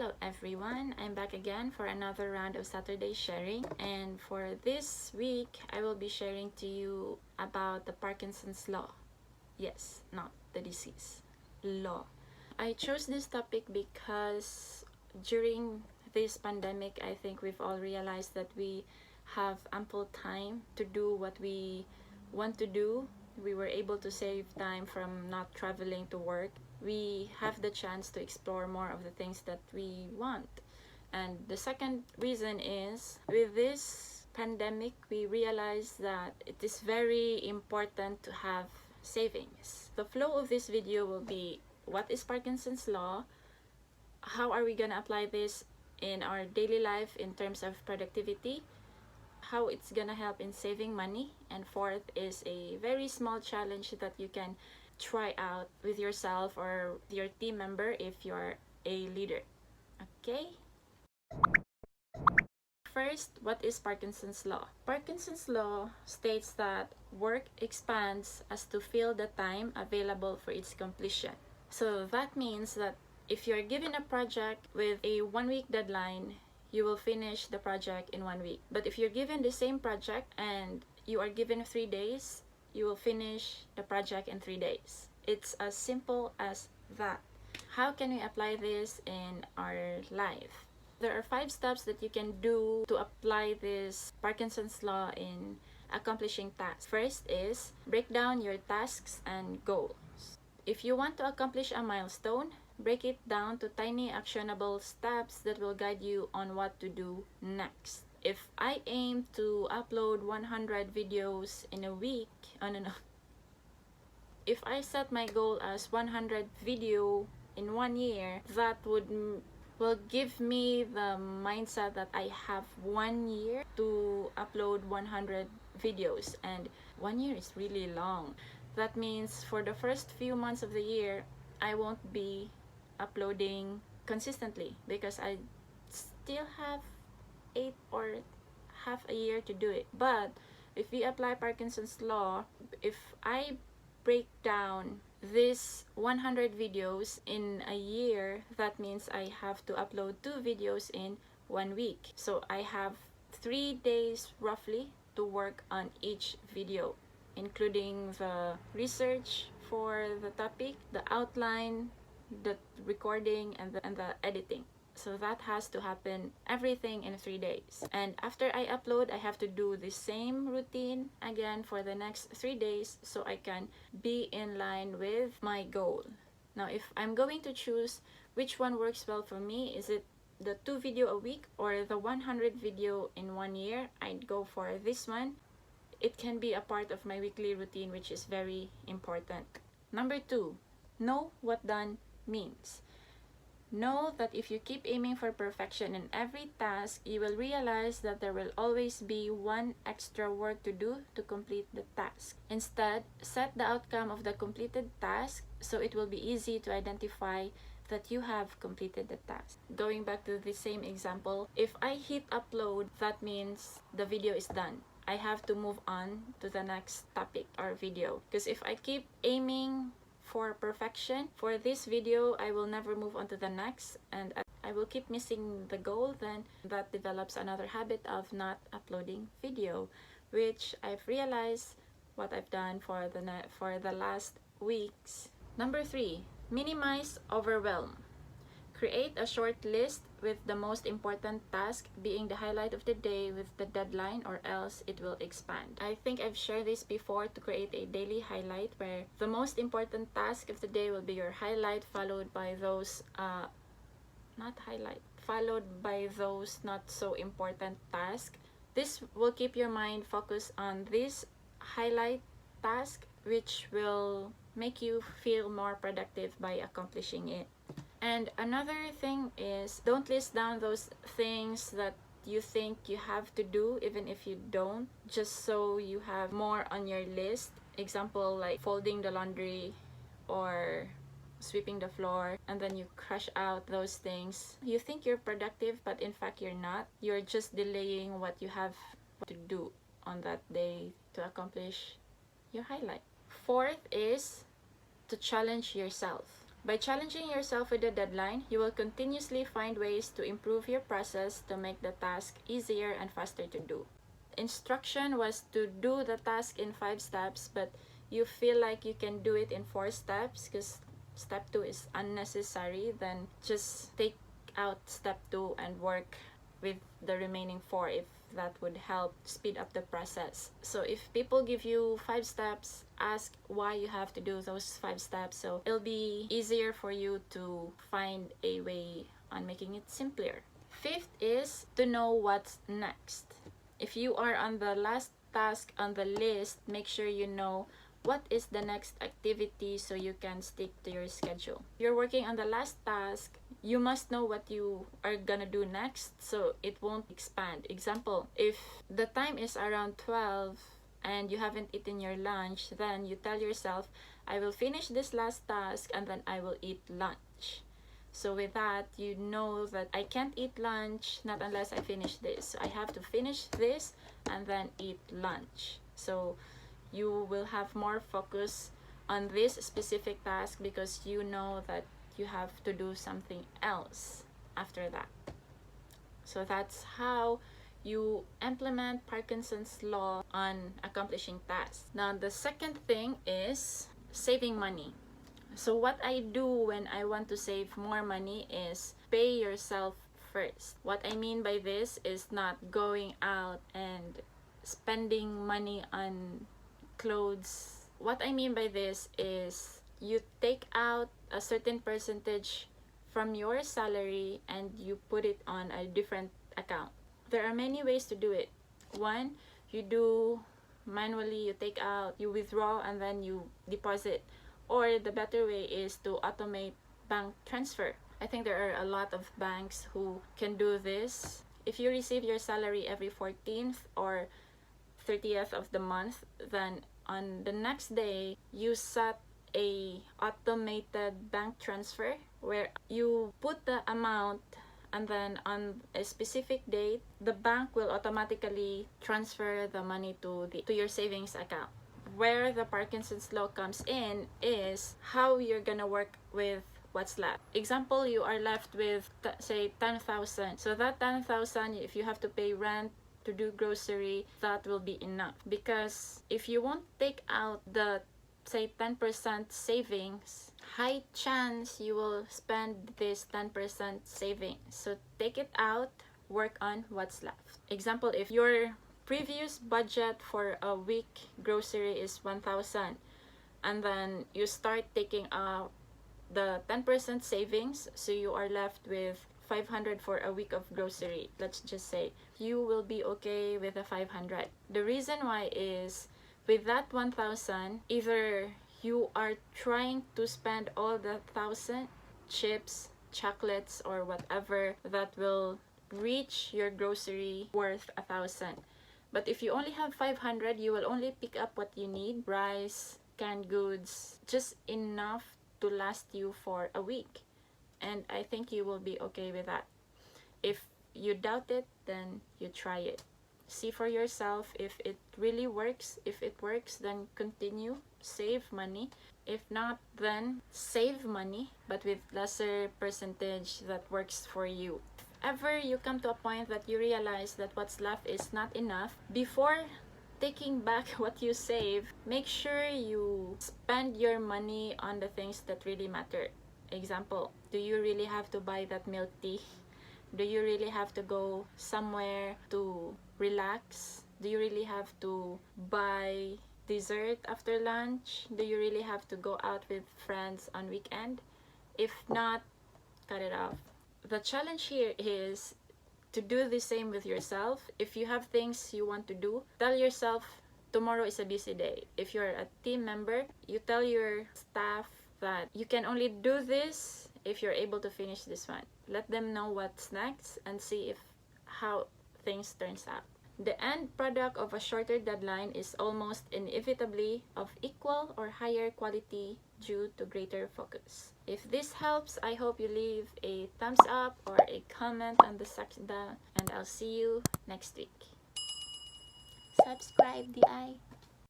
Hello everyone, I'm back again for another round of Saturday sharing, and for this week I will be sharing to you about the Parkinson's Law. Yes, not the disease. Law. I chose this topic because during this pandemic I think we've all realized that we have ample time to do what we want to do. We were able to save time from not traveling to work. We have the chance to explore more of the things that we want. And the second reason is, with this pandemic, we realize that it is very important to have savings. The flow of this video will be, what is Parkinson's Law? How are we gonna apply this in our daily life in terms of productivity? How it's gonna help in saving money? And fourth is a very small challenge that you can try out with yourself or your team member if you're a leader. Okay? First, what is Parkinson's Law? Parkinson's Law states that work expands as to fill the time available for its completion. So that means that if you're given a project with a 1-week deadline, you will finish the project in 1 week. But if you're given the same project and you are given 3 days, you will finish the project in 3 days. It's as simple as that. How can we apply this in our life? There are 5 steps that you can do to apply this Parkinson's Law in accomplishing tasks. First is, break down your tasks and goals. If you want to accomplish a milestone, break it down to tiny actionable steps that will guide you on what to do next. If I aim to upload 100 videos in a week, if I set my goal as 100 video in 1 year, that will give me the mindset that I have 1 year to upload 100 videos, and 1 year is really long. That means for the first few months of the year, I won't be uploading consistently because I still have 8 or half a year to do it. But if we apply Parkinson's Law, if I break down this 100 videos in a year, that means I have to upload 2 videos in 1 week. So I have 3 days roughly to work on each video, including the research for the topic, the outline, the recording, and the editing. So that has to happen, everything in 3 days. And after I upload, I have to do the same routine again for the next 3 days so I can be in line with my goal. Now, if I'm going to choose which one works well for me, is it the 2 video a week or the 100 video in 1 year? I'd go for this one. It can be a part of my weekly routine, which is very important. Number 2, know what done means. Know that if you keep aiming for perfection in every task, you will realize that there will always be one extra work to do to complete the task. Instead, set the outcome of the completed task so it will be easy to identify that you have completed the task. Going back to the same example, if I hit upload, that means the video is done. I have to move on to the next topic or video. Because if I keep aiming for perfection for this video, I will never move on to the next, and I will keep missing the goal. Then that develops another habit of not uploading video, which I've realized what I've done for the last weeks. Number 3, minimize overwhelm. Create a short list with the most important task being the highlight of the day with the deadline, or else it will expand. I think I've shared this before, to create a daily highlight where the most important task of the day will be your highlight, followed by those not so important tasks. This will keep your mind focused on this highlight task, which will make you feel more productive by accomplishing it. And another thing is, don't list down those things that you think you have to do, even if you don't, just so you have more on your list. Example, like folding the laundry or sweeping the floor, and then you crush out those things. You think you're productive, but in fact you're not. You're just delaying what you have to do on that day to accomplish your highlight. Fourth is to challenge yourself. By challenging yourself with a deadline, you will continuously find ways to improve your process to make the task easier and faster to do. Instruction was to do the task in 5 steps, but you feel like you can do it in 4 steps because step 2 is unnecessary, then just take out step 2 and work with the remaining 4 if that would help speed up the process. So if people give you 5 steps, ask why you have to do those 5 steps, so it'll be easier for you to find a way on making it simpler. 5th is to know what's next. If you are on the last task on the list, make sure you know what is the next activity so you can stick to your schedule. If you're working on the last task, you must know what you are gonna do next so it won't expand. Example, if the time is around 12 and you haven't eaten your lunch, then you tell yourself, I will finish this last task and then I will eat lunch. So with that, you know that I can't eat lunch not unless I finish this. I have to finish this and then eat lunch. So you will have more focus on this specific task because you know that you have to do something else after that. So that's how you implement Parkinson's Law on accomplishing tasks. Now, the second thing is saving money. So what I do when I want to save more money is pay yourself first. What I mean by this is not going out and spending money on clothes. What I mean by this is you take out a certain percentage from your salary and you put it on a different account. There are many ways to do it. One, you do manually, you take out, you withdraw, and then you deposit. Or the better way is to automate bank transfer. I think there are a lot of banks who can do this. If you receive your salary every 14th or 30th of the month, then on the next day, you set a automated bank transfer where you put the amount and then on a specific date, the bank will automatically transfer the money to your savings account. Where the Parkinson's Law comes in is how you're gonna work with what's left. Example, you are left with say 10,000. So that 10,000, if you have to pay rent, to do grocery, that will be enough. Because if you won't take out the say 10% savings, high chance you will spend this 10% savings. So take it out, work on what's left. Example, if your previous budget for a week grocery is 1,000 and then you start taking out the 10% savings, so you are left with 500 for a week of grocery, let's just say, you will be okay with the 500. The reason why is with that 1,000, either you are trying to spend all the 1,000 chips, chocolates, or whatever that will reach your grocery worth 1,000. But if you only have 500, you will only pick up what you need, rice, canned goods, just enough to last you for a week. And I think you will be okay with that. If you doubt it, then you try it. See for yourself if it really works. If it works, then continue, save money. If not, then save money, but with lesser percentage that works for you. If ever you come to a point that you realize that what's left is not enough, before taking back what you save, make sure you spend your money on the things that really matter. Example, do you really have to buy that milk tea? Do you really have to go somewhere to relax? Do you really have to buy dessert after lunch? Do you really have to go out with friends on weekend? If not, cut it off. The challenge here is to do the same with yourself. If you have things you want to do, tell yourself tomorrow is a busy day. If you're a team member, you tell your staff that you can only do this if you're able to finish this one. Let them know what's next and see if how things turns out. The end product of a shorter deadline is almost inevitably of equal or higher quality due to greater focus. If this helps, I hope you leave a thumbs up or a comment on the section down, and I'll see you next week. Subscribe, DI.